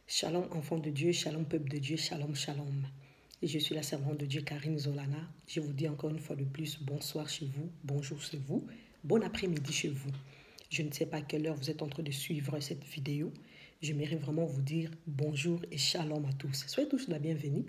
Shalom enfants de Dieu, shalom peuple de Dieu, shalom shalom. Et je suis la servante de Dieu Karine Zolana. Je vous dis encore une fois de plus bonsoir chez vous, bonjour chez vous, bon après-midi chez vous. Je ne sais pas à quelle heure vous êtes en train de suivre cette vidéo. J'aimerais vraiment vous dire bonjour et shalom à tous. Soyez tous la bienvenue.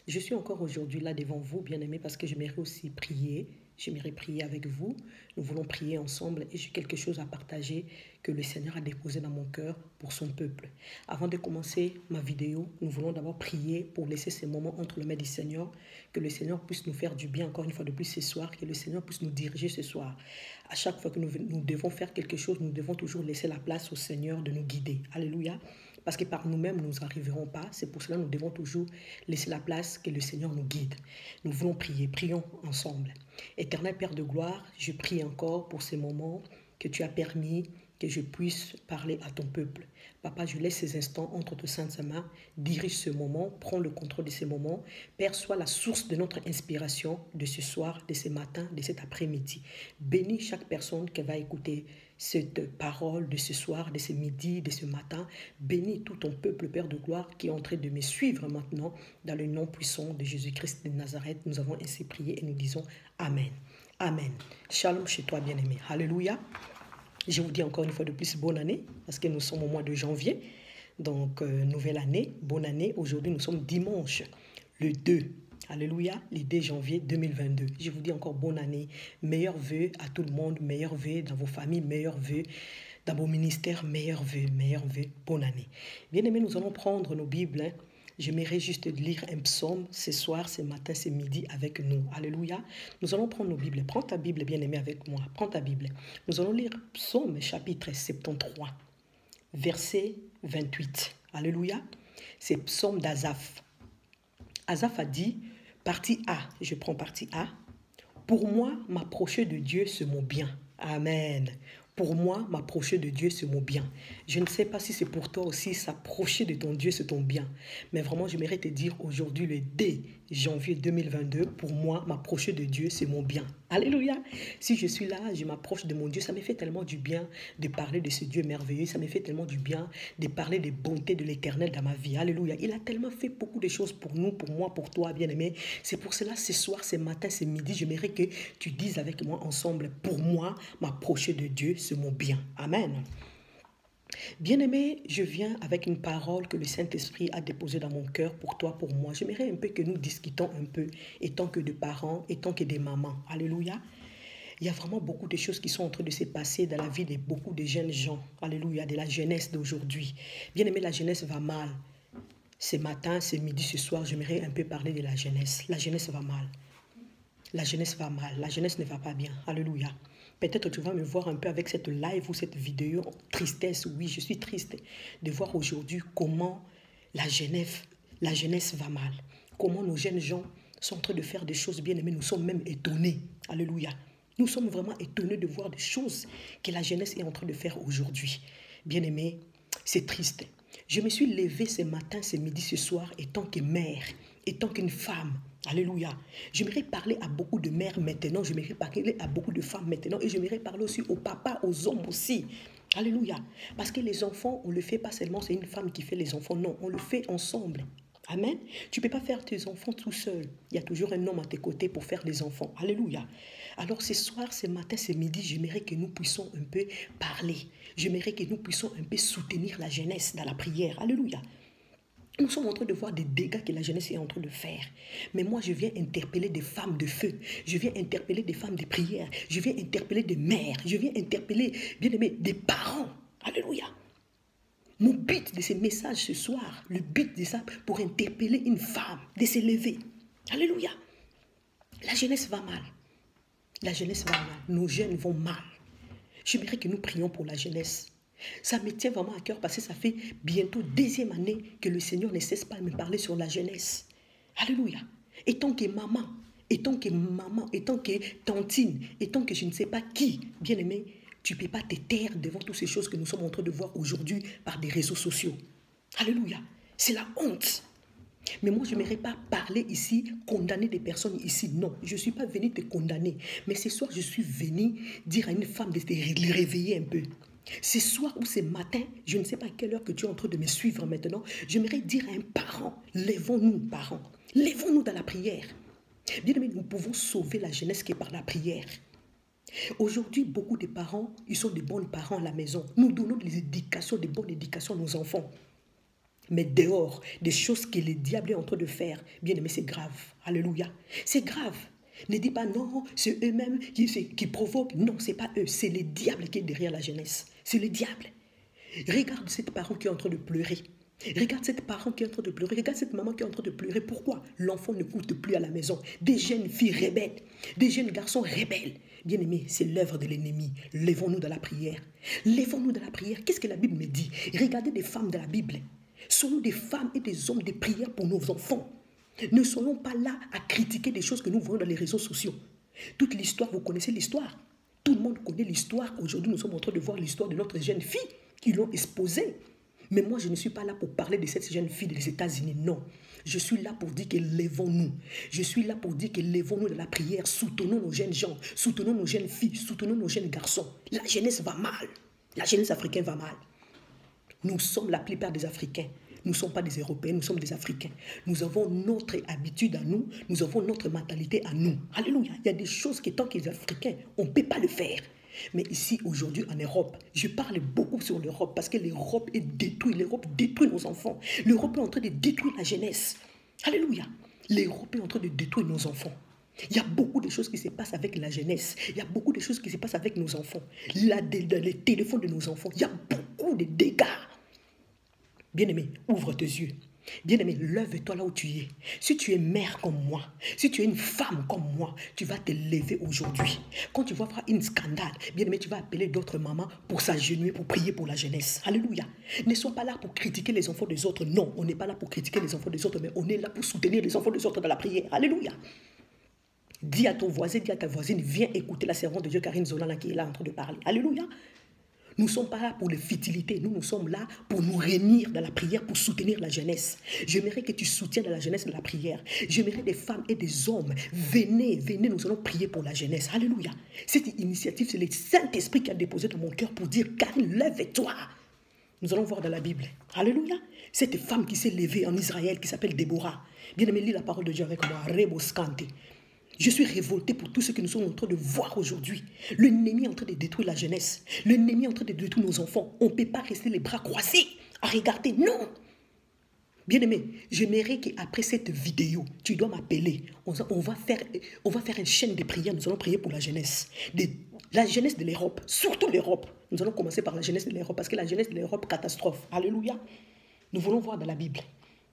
Je suis encore aujourd'hui là devant vous, bien-aimés, parce que j'aimerais aussi prier. J'aimerais prier avec vous. Nous voulons prier ensemble et j'ai quelque chose à partager que le Seigneur a déposé dans mon cœur pour son peuple. Avant de commencer ma vidéo, nous voulons d'abord prier pour laisser ces moments entre les mains du Seigneur, que le Seigneur puisse nous faire du bien encore une fois de plus ce soir, que le Seigneur puisse nous diriger ce soir. À chaque fois que nous devons faire quelque chose, nous devons toujours laisser la place au Seigneur de nous guider. Alléluia. Parce que par nous-mêmes, nous n'arriverons pas. C'est pour cela que nous devons toujours laisser la place que le Seigneur nous guide. Nous voulons prier. Prions ensemble. Éternel Père de gloire, je prie encore pour ces moments que tu as permis que je puisse parler à ton peuple. Papa, je laisse ces instants entre tes saintes mains. Dirige ce moment, prends le contrôle de ces moments. Père, sois la source de notre inspiration de ce soir, de ce matin, de cet après-midi. Bénis chaque personne qui va écouter cette parole de ce soir, de ce midi, de ce matin. Bénis tout ton peuple, Père de gloire, qui est en train de me suivre maintenant dans le nom puissant de Jésus-Christ de Nazareth. Nous avons ainsi prié et nous disons Amen. Amen. Shalom chez toi, bien-aimé. Alléluia. Je vous dis encore une fois de plus bonne année, parce que nous sommes au mois de janvier. Donc, nouvelle année, bonne année. Aujourd'hui, nous sommes dimanche, le 2. Alléluia, le 2 janvier 2022. Je vous dis encore bonne année. Meilleurs vœux à tout le monde, meilleurs vœux dans vos familles, meilleurs vœux dans vos ministères, meilleurs vœux, bonne année. Bien aimés, nous allons prendre nos Bibles. J'aimerais juste lire un psaume ce soir, ce matin, ce midi avec nous. Alléluia. Nous allons prendre nos Bibles. Prends ta Bible, bien-aimé, avec moi. Prends ta Bible. Nous allons lire psaume chapitre 73, verset 28. Alléluia. C'est psaume d'Asaph. Asaph a dit, partie A, je prends partie A. Pour moi, m'approcher de Dieu, c'est mon bien. Amen. Pour moi, m'approcher de Dieu, c'est mon bien. Je ne sais pas si c'est pour toi aussi, s'approcher de ton Dieu, c'est ton bien. Mais vraiment, j'aimerais te dire aujourd'hui, le 2 janvier 2022, pour moi, m'approcher de Dieu, c'est mon bien. Alléluia. Si je suis là, je m'approche de mon Dieu, ça me fait tellement du bien de parler de ce Dieu merveilleux. Ça me fait tellement du bien de parler des bontés de l'Éternel dans ma vie. Alléluia. Il a tellement fait beaucoup de choses pour nous, pour moi, pour toi, bien-aimé. C'est pour cela, ce soir, ce matin, ce midi, j'aimerais que tu dises avec moi ensemble, pour moi, m'approcher de Dieu, c'est mon bien. Amen. Bien-aimé, je viens avec une parole que le Saint-Esprit a déposée dans mon cœur pour toi, pour moi. J'aimerais un peu que nous discutons un peu, étant que des parents, étant que des mamans. Alléluia. Il y a vraiment beaucoup de choses qui sont en train de se passer dans la vie de beaucoup de jeunes gens. Alléluia, de la jeunesse d'aujourd'hui. Bien-aimé, la jeunesse va mal. Ce matin, ce midi, ce soir, j'aimerais un peu parler de la jeunesse. La jeunesse va mal. La jeunesse va mal. La jeunesse ne va pas bien. Alléluia. Peut-être tu vas me voir un peu avec cette live ou cette vidéo. Tristesse, oui, je suis triste de voir aujourd'hui comment la jeunesse va mal. Comment nos jeunes gens sont en train de faire des choses bien aimées. Nous sommes même étonnés. Alléluia. Nous sommes vraiment étonnés de voir des choses que la jeunesse est en train de faire aujourd'hui. Bien aimé, c'est triste. Je me suis levée ce matin, ce midi, ce soir, étant que mère, étant qu'une femme. Alléluia. J'aimerais parler à beaucoup de mères maintenant, j'aimerais parler à beaucoup de femmes maintenant et j'aimerais parler aussi aux papas, aux hommes aussi. Alléluia. Parce que les enfants, on ne le fait pas seulement, c'est une femme qui fait les enfants. Non, on le fait ensemble. Amen. Tu ne peux pas faire tes enfants tout seul. Il y a toujours un homme à tes côtés pour faire les enfants. Alléluia. Alors ce soir, ce matin, ce midi, j'aimerais que nous puissions un peu parler. J'aimerais que nous puissions un peu soutenir la jeunesse dans la prière. Alléluia. Nous sommes en train de voir des dégâts que la jeunesse est en train de faire. Mais moi, je viens interpeller des femmes de feu. Je viens interpeller des femmes de prière. Je viens interpeller des mères. Je viens interpeller, bien aimé, des parents. Alléluia. Mon but de ce message ce soir, le but de ça, pour interpeller une femme, de se lever. Alléluia. La jeunesse va mal. La jeunesse va mal. Nos jeunes vont mal. J'aimerais que nous prions pour la jeunesse. Ça me tient vraiment à cœur parce que ça fait bientôt 2e année que le Seigneur ne cesse pas de me parler sur la jeunesse. Alléluia. Étant que maman, étant que tantine, étant que je ne sais pas qui, bien aimé, tu ne peux pas te taire devant toutes ces choses que nous sommes en train de voir aujourd'hui par des réseaux sociaux. Alléluia. C'est la honte. Mais moi, je n'aimerais pas parler ici, condamner des personnes ici. Non, je ne suis pas venue te condamner. Mais ce soir, je suis venue dire à une femme de te réveiller un peu. Ce soir ou ce matin, je ne sais pas à quelle heure que tu es en train de me suivre maintenant, j'aimerais dire à un parent, lèvons-nous parents, lèvons-nous dans la prière. Bien aimé, nous pouvons sauver la jeunesse qui est par la prière. Aujourd'hui, beaucoup de parents, ils sont des bons parents à la maison. Nous donnons des éducations, des bonnes éducations à nos enfants. Mais dehors, des choses que le diable est en train de faire, bien aimé, c'est grave. Alléluia. C'est grave. Ne dis pas non, c'est eux-mêmes qui provoquent. Non, ce n'est pas eux, c'est le diable qui est derrière la jeunesse. C'est le diable. Regarde cette parent qui est en train de pleurer. Regarde cette parent qui est en train de pleurer. Regarde cette maman qui est en train de pleurer. Pourquoi l'enfant ne coûte plus à la maison? Des jeunes filles rebelles, des jeunes garçons rebelles. Bien aimés, c'est l'œuvre de l'ennemi. Lèvons-nous dans la prière. Lèvons-nous dans la prière. Qu'est-ce que la Bible me dit? Regardez des femmes de la Bible. Soyons des femmes et des hommes de prière pour nos enfants. Ne soyons pas là à critiquer des choses que nous voyons dans les réseaux sociaux. Toute l'histoire, vous connaissez l'histoire. Tout le monde connaît l'histoire. Aujourd'hui, nous sommes en train de voir l'histoire de notre jeune fille qui l'ont exposée. Mais moi, je ne suis pas là pour parler de cette jeune fille des États-Unis, non. Je suis là pour dire que lèvons-nous. Je suis là pour dire que lèvons-nous de la prière. Soutenons nos jeunes gens, soutenons nos jeunes filles, soutenons nos jeunes garçons. La jeunesse va mal. La jeunesse africaine va mal. Nous sommes la plupart des Africains. Nous ne sommes pas des Européens, nous sommes des Africains. Nous avons notre habitude à nous, nous avons notre mentalité à nous. Alléluia. Il y a des choses que tant que les Africains, on ne peut pas le faire. Mais ici, aujourd'hui, en Europe, je parle beaucoup sur l'Europe parce que l'Europe est détruite. L'Europe détruit nos enfants. L'Europe est en train de détruire la jeunesse. Alléluia. L'Europe est en train de détruire nos enfants. Il y a beaucoup de choses qui se passent avec la jeunesse. Il y a beaucoup de choses qui se passent avec nos enfants. Les téléphones de nos enfants. Il y a beaucoup de dégâts. Bien-aimé, ouvre tes yeux. Bien-aimé, lève-toi là où tu es. Si tu es mère comme moi, si tu es une femme comme moi, tu vas te lever aujourd'hui. Quand tu vas faire un scandale, bien-aimé, tu vas appeler d'autres mamans pour s'agenouiller, pour prier pour la jeunesse. Alléluia. Ne sois pas là pour critiquer les enfants des autres. Non, on n'est pas là pour critiquer les enfants des autres, mais on est là pour soutenir les enfants des autres dans la prière. Alléluia. Dis à ton voisin, dis à ta voisine, viens écouter la servante de Dieu, Karine Zolana, qui est là en train de parler. Alléluia. Nous ne sommes pas là pour les futilités. Nous sommes là pour nous réunir dans la prière, pour soutenir la jeunesse. J'aimerais que tu soutiennes la jeunesse de la prière. J'aimerais des femmes et des hommes. Venez, nous allons prier pour la jeunesse. Alléluia. Cette initiative, c'est le Saint-Esprit qui a déposé dans mon cœur pour dire, Karine, lève-toi. Nous allons voir dans la Bible. Alléluia. Cette femme qui s'est levée en Israël, qui s'appelle Déborah. Bien aimé, lis la parole de Dieu avec moi. Reboskante. Je suis révolté pour tout ce que nous sommes en train de voir aujourd'hui. L'ennemi est en train de détruire la jeunesse. L'ennemi est en train de détruire nos enfants. On ne peut pas rester les bras croisés à regarder. Non. Bien-aimé, j'aimerais qu'après cette vidéo, tu dois m'appeler. On va faire une chaîne de prière. Nous allons prier pour la jeunesse. La jeunesse de l'Europe, surtout l'Europe. Nous allons commencer par la jeunesse de l'Europe parce que la jeunesse de l'Europe, catastrophe. Alléluia. Nous voulons voir dans la Bible.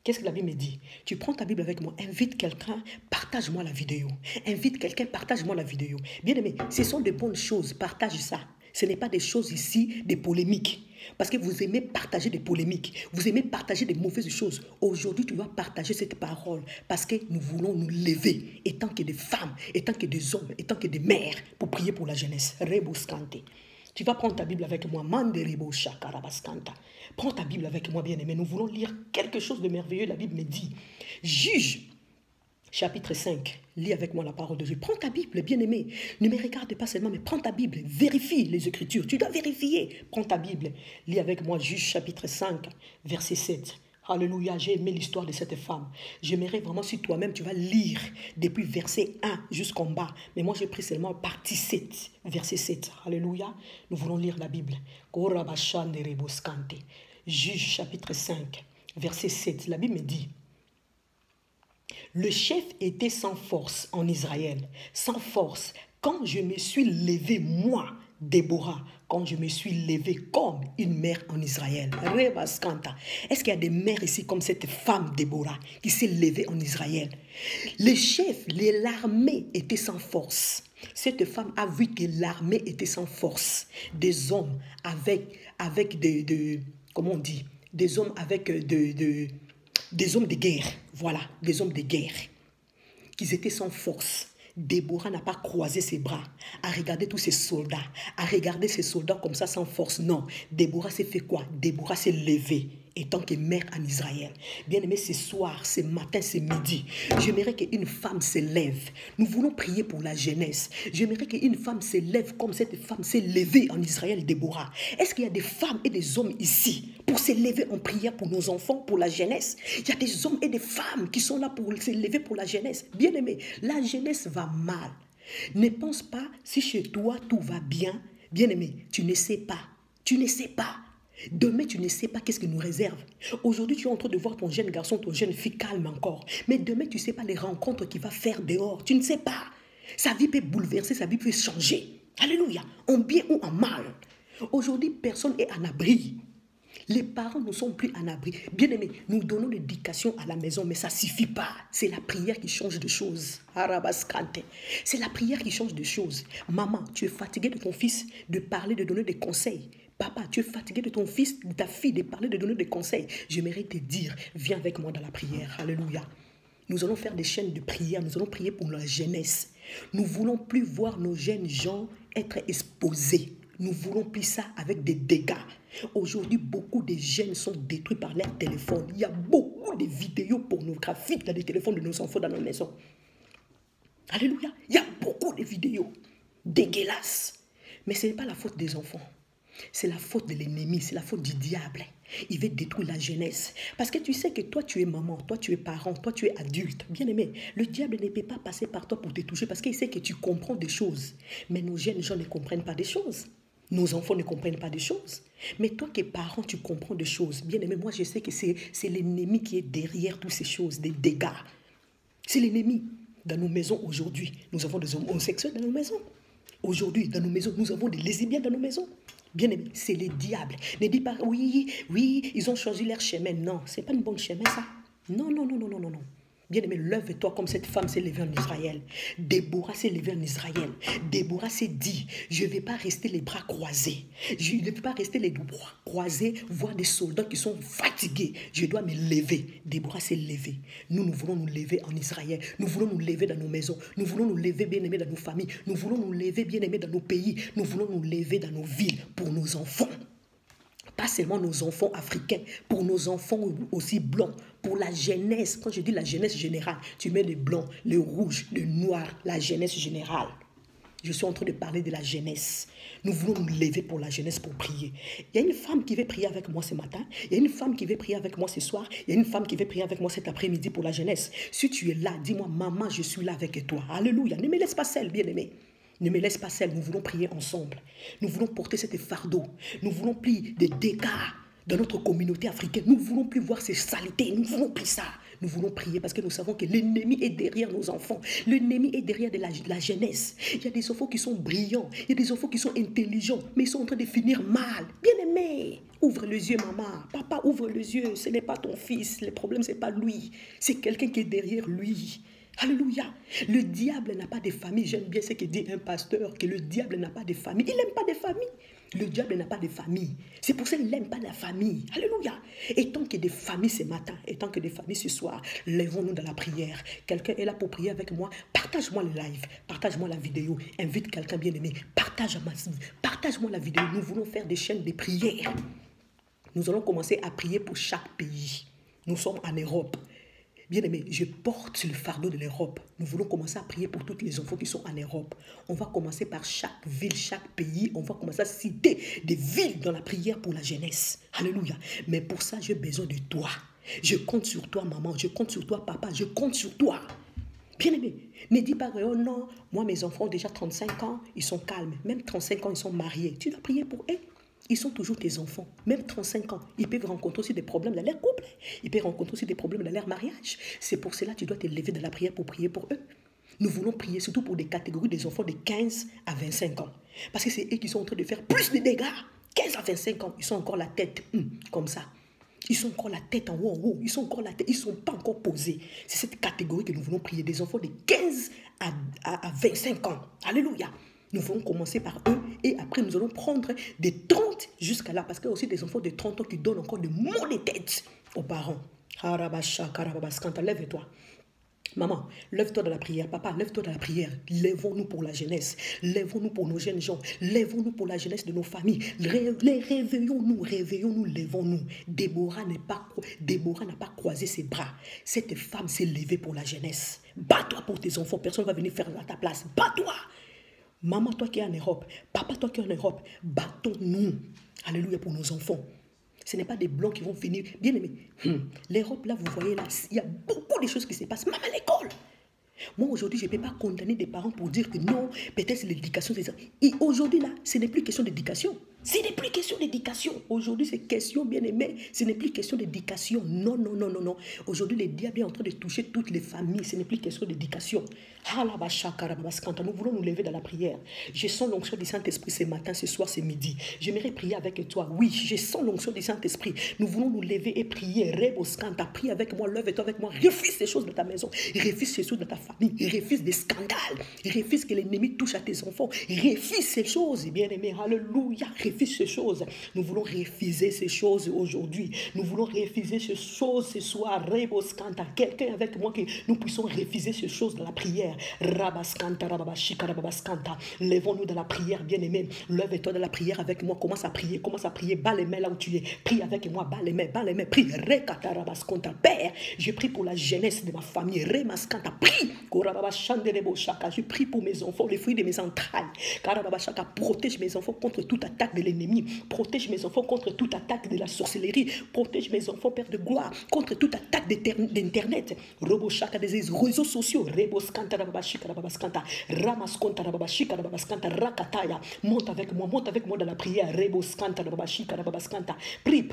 Qu'est-ce que la Bible me dit? Tu prends ta Bible avec moi, invite quelqu'un, partage-moi la vidéo. Invite quelqu'un, partage-moi la vidéo. Bien aimé, ce sont de bonnes choses, partage ça. Ce n'est pas des choses ici, des polémiques. Parce que vous aimez partager des polémiques. Vous aimez partager des mauvaises choses. Aujourd'hui, tu vas partager cette parole parce que nous voulons nous lever, étant que des femmes, étant que des hommes, étant que des mères, pour prier pour la jeunesse. Rebuscante. Tu vas prendre ta Bible avec moi. Prends ta Bible avec moi, bien-aimé. Nous voulons lire quelque chose de merveilleux. La Bible me dit, Juge, chapitre 5. Lis avec moi la parole de Dieu. Prends ta Bible, bien-aimé. Ne me regarde pas seulement, mais prends ta Bible. Vérifie les Écritures. Tu dois vérifier. Prends ta Bible. Lis avec moi, Juge, chapitre 5, verset 7. Alléluia, j'ai aimé l'histoire de cette femme. J'aimerais vraiment si toi-même tu vas lire depuis verset 1 jusqu'en bas. Mais moi j'ai pris seulement partie 7, verset 7. Alléluia, nous voulons lire la Bible. Juge chapitre 5, verset 7. La Bible me dit, le chef était sans force en Israël, sans force. Quand je me suis levé, moi, Déborah, quand je me suis levée comme une mère en Israël. Est-ce qu'il y a des mères ici comme cette femme Déborah qui s'est levée en Israël? Les chefs, l'armée était sans force. Cette femme a vu que l'armée était sans force. Des hommes avec comment on dit? Des hommes avec des hommes de guerre. Voilà, des hommes de guerre. Qu'ils étaient sans force. Déborah n'a pas croisé ses bras, à regarder tous ces soldats, à regarder ces soldats comme ça sans force. Non, Déborah s'est fait quoi? Déborah s'est levée et tant que mère en Israël. Bien-aimé, ce soir, ce matin, ce midi, j'aimerais qu'une femme se lève. Nous voulons prier pour la jeunesse. J'aimerais qu'une femme se lève comme cette femme s'est levée en Israël, Déborah. Est-ce qu'il y a des femmes et des hommes ici pour se lever en prière pour nos enfants, pour la jeunesse? Il y a des hommes et des femmes qui sont là pour se lever pour la jeunesse. Bien-aimé, la jeunesse va mal. Ne pense pas si chez toi tout va bien. Bien-aimé, tu ne sais pas. Tu ne sais pas. Demain, tu ne sais pas qu'est-ce qu'il nous réserve. Aujourd'hui, tu es en train de voir ton jeune garçon, ton jeune fille calme encore. Mais demain, tu ne sais pas les rencontres qu'il va faire dehors. Tu ne sais pas. Sa vie peut bouleverser, sa vie peut changer. Alléluia. En bien ou en mal. Aujourd'hui, personne n'est en abri. Les parents ne sont plus en abri. Bien aimés, nous donnons l'éducation à la maison, mais ça ne suffit pas. C'est la prière qui change de choses. C'est la prière qui change de choses. Maman, tu es fatiguée de ton fils de parler, de donner des conseils. Papa, tu es fatigué de ton fils, de ta fille, de parler, de donner des conseils. J'aimerais te dire, viens avec moi dans la prière. Alléluia. Nous allons faire des chaînes de prière. Nous allons prier pour la jeunesse. Nous ne voulons plus voir nos jeunes gens être exposés. Nous ne voulons plus ça avec des dégâts. Aujourd'hui, beaucoup de jeunes sont détruits par leur téléphone. Il y a beaucoup de vidéos pornographiques dans les téléphones de nos enfants dans nos maisons. Alléluia. Il y a beaucoup de vidéos dégueulasses. Mais ce n'est pas la faute des enfants. C'est la faute de l'ennemi, c'est la faute du diable. Il veut détruire la jeunesse. Parce que tu sais que toi, tu es maman, toi, tu es parent, toi, tu es adulte. Bien aimé, le diable ne peut pas passer par toi pour te toucher parce qu'il sait que tu comprends des choses. Mais nos jeunes gens ne comprennent pas des choses. Nos enfants ne comprennent pas des choses. Mais toi qui es parent, tu comprends des choses. Bien aimé, moi, je sais que c'est l'ennemi qui est derrière toutes ces choses, des dégâts. C'est l'ennemi. Dans nos maisons aujourd'hui, nous avons des homosexuels dans nos maisons. Aujourd'hui, dans nos maisons, nous avons des lesbiennes dans nos maisons. Bien aimé, c'est le diable. Ne dis pas, oui, ils ont choisi leur chemin. Non, ce n'est pas une bonne chemin, ça. Non. Bien aimé, lève-toi comme cette femme s'est levée en Israël. Déborah s'est levée en Israël. Déborah s'est dit, je ne vais pas rester les bras croisés. Je ne vais pas rester les bras croisés, voir des soldats qui sont fatigués. Je dois me lever. Déborah s'est levée. Nous voulons nous lever en Israël. Nous voulons nous lever dans nos maisons. Nous voulons nous lever, bien aimés, dans nos familles. Nous voulons nous lever, bien aimés, dans nos pays. Nous voulons nous lever dans nos villes pour nos enfants. Pas seulement nos enfants africains, pour nos enfants aussi blancs, pour la jeunesse. Quand je dis la jeunesse générale, tu mets les blancs, les rouges, les noirs, la jeunesse générale. Je suis en train de parler de la jeunesse. Nous voulons nous lever pour la jeunesse, pour prier. Il y a une femme qui veut prier avec moi ce matin. Il y a une femme qui veut prier avec moi ce soir. Il y a une femme qui veut prier avec moi cet après-midi pour la jeunesse. Si tu es là, dis-moi, maman, je suis là avec toi. Alléluia. Ne me laisse pas seule, bien-aimée. Ne me laisse pas seule, nous voulons prier ensemble. Nous voulons porter cet fardeau. Nous voulons plus de dégâts dans notre communauté africaine. Nous ne voulons plus voir ces saletés. Nous ne voulons plus ça. Nous voulons prier parce que nous savons que l'ennemi est derrière nos enfants. L'ennemi est derrière la jeunesse. Il y a des enfants qui sont brillants. Il y a des enfants qui sont intelligents. Mais ils sont en train de finir mal. Bien-aimé, ouvre les yeux, maman. Papa, ouvre les yeux. Ce n'est pas ton fils. Le problème, ce n'est pas lui. C'est quelqu'un qui est derrière lui. Alléluia. Le diable n'a pas de famille. J'aime bien ce que dit un pasteur, que le diable n'a pas de famille. Il n'aime pas de famille. Le diable n'a pas de famille. C'est pour ça qu'il n'aime pas la famille. Alléluia. Et tant qu'il y a des familles ce matin, et tant que des familles ce soir, lèvons-nous dans la prière. Quelqu'un est là pour prier avec moi. Partage-moi le live. Partage-moi la vidéo. Invite quelqu'un bien aimé. Partage-moi la vidéo. Nous voulons faire des chaînes de prière. Nous allons commencer à prier pour chaque pays. Nous sommes en Europe. Bien aimé, je porte le fardeau de l'Europe. Nous voulons commencer à prier pour tous les enfants qui sont en Europe. On va commencer par chaque ville, chaque pays. On va commencer à citer des villes dans la prière pour la jeunesse. Alléluia. Mais pour ça, j'ai besoin de toi. Je compte sur toi, maman. Je compte sur toi, papa. Je compte sur toi. Bien aimé, ne dis pas, oh non, moi mes enfants ont déjà 35 ans, ils sont calmes. Même 35 ans, ils sont mariés. Tu dois prier pour eux. Ils sont toujours tes enfants, même 35 ans. Ils peuvent rencontrer aussi des problèmes dans leur couple. Ils peuvent rencontrer aussi des problèmes dans leur mariage. C'est pour cela que tu dois te lever dans la prière pour prier pour eux. Nous voulons prier surtout pour des catégories des enfants de 15 à 25 ans. Parce que c'est eux qui sont en train de faire plus de dégâts. 15 à 25 ans, ils sont encore la tête comme ça. Ils sont encore la tête en haut, Ils sont encore la tête, ils ne sont pas encore posés. C'est cette catégorie que nous voulons prier, des enfants de 15 à 25 ans. Alléluia. Nous voulons commencer par eux et après nous allons prendre des 30 jusqu'à là. Parce qu'il y a aussi des enfants de 30 ans qui donnent encore des maux de tête aux parents. Lève-toi. Maman, lève-toi de la prière. Papa, lève-toi de la prière. Lèvons-nous pour la jeunesse. Lèvons-nous pour nos jeunes gens. Lèvons-nous pour la jeunesse de nos familles. Réveillons-nous, réveillons-nous, lèvons-nous. Déborah n'a pas croisé ses bras. Cette femme s'est levée pour la jeunesse. Bats-toi pour tes enfants. Personne ne va venir faire à ta place. Bats-toi. Maman, toi qui es en Europe. Papa, toi qui es en Europe. Battons-nous. Alléluia pour nos enfants. Ce n'est pas des blancs qui vont venir. Bien aimé, l'Europe, là, vous voyez, là, il y a beaucoup de choses qui se passent, même à l'école. Moi, aujourd'hui, je ne peux pas condamner des parents pour dire que non, peut-être c'est l'éducation des enfants. Et aujourd'hui, là, ce n'est plus question d'éducation. Ce n'est plus question d'éducation. Aujourd'hui, c'est question, bien aimé, ce n'est plus question d'éducation. Non, non, non, non, non. Aujourd'hui, le diable est en train de toucher toutes les familles. Ce n'est plus question d'éducation. Nous voulons nous lever dans la prière. Je sens l'onction du Saint-Esprit ce matin, ce soir, ce midi. J'aimerais prier avec toi. Oui, je sens l'onction du Saint-Esprit. Nous voulons nous lever et prier. Reboskanta, prie avec moi, lève-toi avec moi. Refuse ces choses de ta maison. Refuse ces choses de ta famille. Refuse des scandales. Refuse que l'ennemi touche à tes enfants. Refuse ces choses, bien aimé. Alléluia. Refuse ces choses. Nous voulons refuser ces choses aujourd'hui. Nous voulons refuser ces choses ce soir. Reboskanta. Quelqu'un avec moi que nous puissions refuser ces choses dans la prière. Rabaskanta, rababashika, rababaskanta. Lèvons-nous dans la prière, bien-aimé. Lève-toi dans la prière avec moi. Commence à prier. Commence à prier. Bats les mains là où tu es. Prie avec moi. Bats les mains. Bats les mains. Prie. Rekata, rabaskanta. Père, je prie pour la jeunesse de ma famille. Remaskanta. Prie. Je prie pour mes enfants, les fruits de mes entrailles. Karababashaka. Protège mes enfants contre toute attaque de l'ennemi. Protège mes enfants contre toute attaque de la sorcellerie. Protège mes enfants, Père de gloire, contre toute attaque d'Internet. Roboshaka, des réseaux sociaux. Reboskanta. Monte avec moi dans la prière. Prie.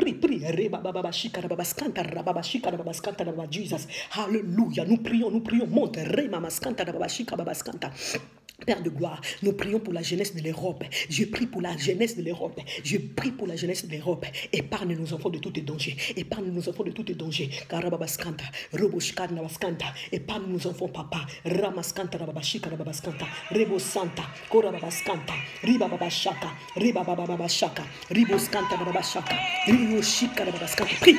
Jesus. Alléluia. Nous prions. Monte. Père de gloire, nous prions pour la jeunesse de l'Europe. Je prie pour la jeunesse de l'Europe. Je prie pour la jeunesse de l'Europe. Épargne nos enfants de tout danger. Épargne nos enfants de tout danger. Karababaskanta, Roboshkana Baskanta. Épargne nos enfants, papa. Ramaskanta, Rababashika, Rababaskanta. Rebo Santa, Korababaskanta. Ribababashaka, Ribababashaka. Riboskanta, Rababashaka. Riboshika, Rababaskanta. Prie.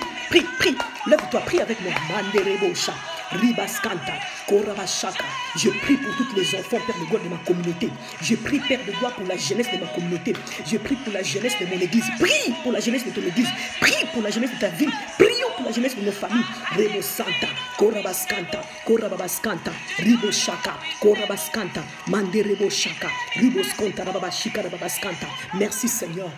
Lève-toi, prie avec moi. Manderebosha. Ribaskanta, Korabashaka. Je prie pour tous les enfants, Père de gloire de ma communauté. Je prie, Père de gloire, pour la jeunesse de ma communauté. Je prie pour la jeunesse de mon église. Prie pour la jeunesse de ton église. Prie pour la jeunesse de ta ville. Prions pour la jeunesse de nos familles. Rebo Santa, Korabaskanta, Korababaskanta, Ribo Shaka, Korabaskanta, Manderebo Shaka, Riboskonta, Rababashika, Rababaskanta. Merci Seigneur.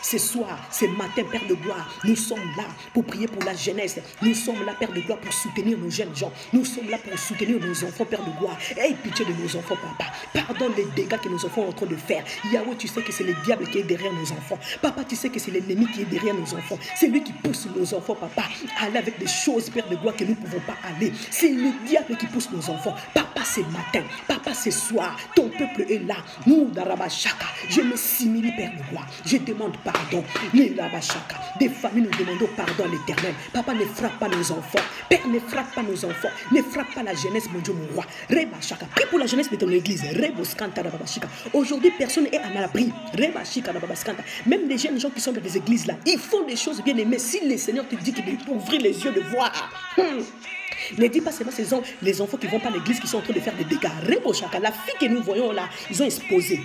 Ce soir, ce matin, Père de gloire, nous sommes là pour prier pour la jeunesse. Nous sommes là, Père de gloire, pour soutenir nos jeunes gens. Nous sommes là pour soutenir nos enfants, Père de gloire. Aie pitié de nos enfants, papa. Pardonne les dégâts que nos enfants sont en train de faire. Yahweh, tu sais que c'est le diable qui est derrière nos enfants. Papa, tu sais que c'est l'ennemi qui est derrière nos enfants. C'est lui qui pousse nos enfants, papa, à aller avec des choses, Père de gloire, que nous ne pouvons pas aller. C'est le diable qui pousse nos enfants. Papa, ce matin, papa, ce soir, ton peuple est là. Nous, Darabashaka, je me simile, Père de gloire. Je demande pardon. Des familles, nous demandons pardon à l'Éternel. Papa, ne frappe pas nos enfants. Père, ne frappe pas nos enfants. Ne frappe pas la jeunesse, mon Dieu, mon roi. Rebashaka. Prie pour la jeunesse de ton église. Reboskanta, Rababashika. Aujourd'hui, personne n'est à l'abri. Rebashika, Rababaskanta. Même les jeunes gens qui sont dans des églises là, ils font des choses bien aimées. Si le Seigneur te dit qu'il faut ouvrir les yeux de voir. Ne dis pas seulement les enfants qui ne vont pas à l'église qui sont en train de faire des dégâts. Reboshaka, la fille que nous voyons là, ils ont exposé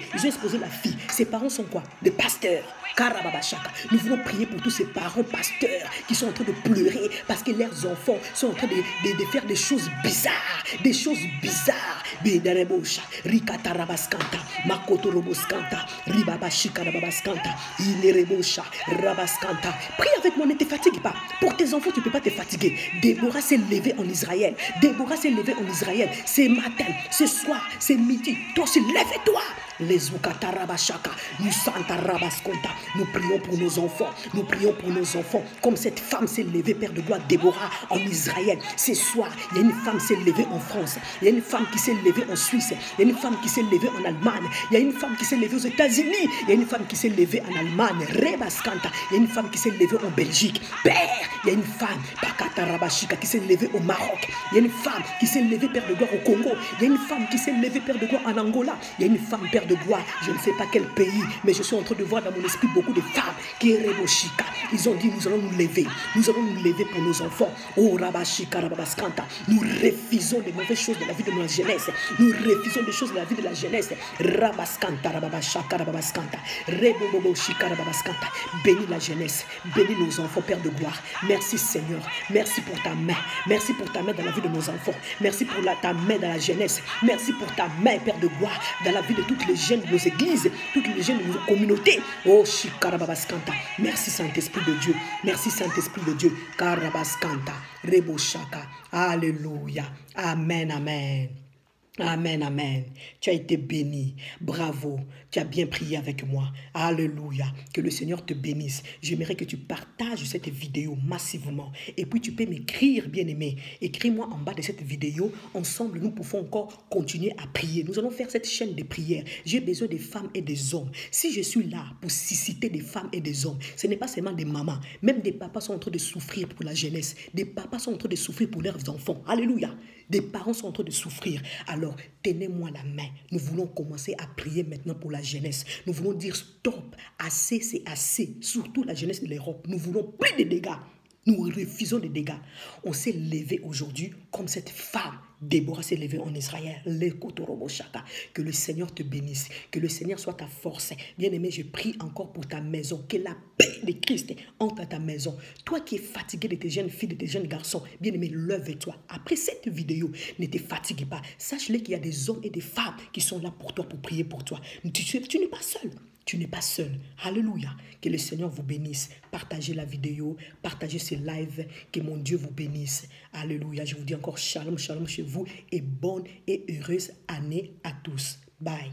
la fille. Ses parents sont quoi? Des pasteurs. Karababashaka. Nous voulons prier pour tous ces parents pasteurs qui sont en train de pleurer parce que leurs enfants sont en train de faire des choses bizarres. Des choses bizarres. Bedarebosha, Rikata Rabaskanta, Makoto Roboskanta, Ribabashika Rabaskanta, Ilerebosha, Rabaskanta. Prie avec moi, ne te fatigue pas. Pour tes enfants, tu ne peux pas te fatiguer. Déborah s'est levée en Israël. Ce matin, ce soir, ce midi. Toi aussi, lève-toi. Les Ukata Rabashaka, Nusanta Rabaskonta. Nous prions pour nos enfants. Comme cette femme s'est levée, Père de gloire, Déborah, en Israël. Ce soir, il y a une femme qui s'est levée en France. Il y a une femme qui s'est levée en Suisse. Il y a une femme qui s'est levée en Allemagne. Il y a une femme qui s'est levée aux États-Unis. Il y a une femme qui s'est levée en Allemagne. Rebaskanta. Il y a une femme qui s'est levée en Belgique. Père, il y a une femme, Pakata Rabashika, qui s'est levée au Maroc. Il y a une femme qui s'est levée, Père de gloire, au Congo. Il y a une femme qui s'est levée, Père de gloire, en Angola. Il y a une femme, Père de de gloire, je ne sais pas quel pays, mais je suis en train de voir dans mon esprit beaucoup de femmes qui Reboshika. Ils ont dit, nous allons nous lever pour nos enfants. Oh Rabashika Rababaskanta, nous refusons des mauvaises choses de la vie de notre jeunesse. Nous refusons des choses de la vie de la jeunesse. Rabaskanta Rababashaka Rababaskanta, Reboboshika Rababaskanta. Bénis la jeunesse, bénis nos enfants, Père de gloire. Merci Seigneur, merci pour ta main. Merci pour ta main dans la vie de nos enfants. Merci pour ta main dans la jeunesse. Merci pour ta main, Père de gloire, dans la vie de toutes les jeunes de nos églises, toutes les jeunes de nos communautés. Oh Shikarababaskanta. Merci Saint-Esprit de Dieu. Merci Saint-Esprit de Dieu. Karabaskanta. Reboshaka. Alléluia. Amen, amen. Amen, amen. Tu as été béni. Bravo. Tu as bien prié avec moi. Alléluia. Que le Seigneur te bénisse. J'aimerais que tu partages cette vidéo massivement. Et puis tu peux m'écrire, bien-aimé. Écris-moi en bas de cette vidéo. Ensemble, nous pouvons encore continuer à prier. Nous allons faire cette chaîne de prières. J'ai besoin des femmes et des hommes. Si je suis là pour susciter des femmes et des hommes, ce n'est pas seulement des mamans. Même des papas sont en train de souffrir pour la jeunesse. Des papas sont en train de souffrir pour leurs enfants. Alléluia. Des parents sont en train de souffrir. Alors, tenez-moi la main. Nous voulons commencer à prier maintenant pour la jeunesse. Nous voulons dire stop. Assez, c'est assez. Surtout la jeunesse de l'Europe. Nous voulons plus de dégâts. Nous refusons des dégâts. On s'est levé aujourd'hui comme cette femme. Déborah s'est levée en Israël. Que le Seigneur te bénisse. Que le Seigneur soit ta force. Bien-aimé, je prie encore pour ta maison. Que la paix de Christ entre à ta maison. Toi qui es fatigué de tes jeunes filles, de tes jeunes garçons, bien-aimé, lève-toi. Après cette vidéo, ne te fatigue pas. Sache-le qu'il y a des hommes et des femmes qui sont là pour toi, pour prier pour toi. Tu n'es pas seul. Tu n'es pas seul. Alléluia. Que le Seigneur vous bénisse. Partagez la vidéo, partagez ce live. Que mon Dieu vous bénisse. Alléluia. Je vous dis encore shalom, shalom chez vous et bonne et heureuse année à tous. Bye.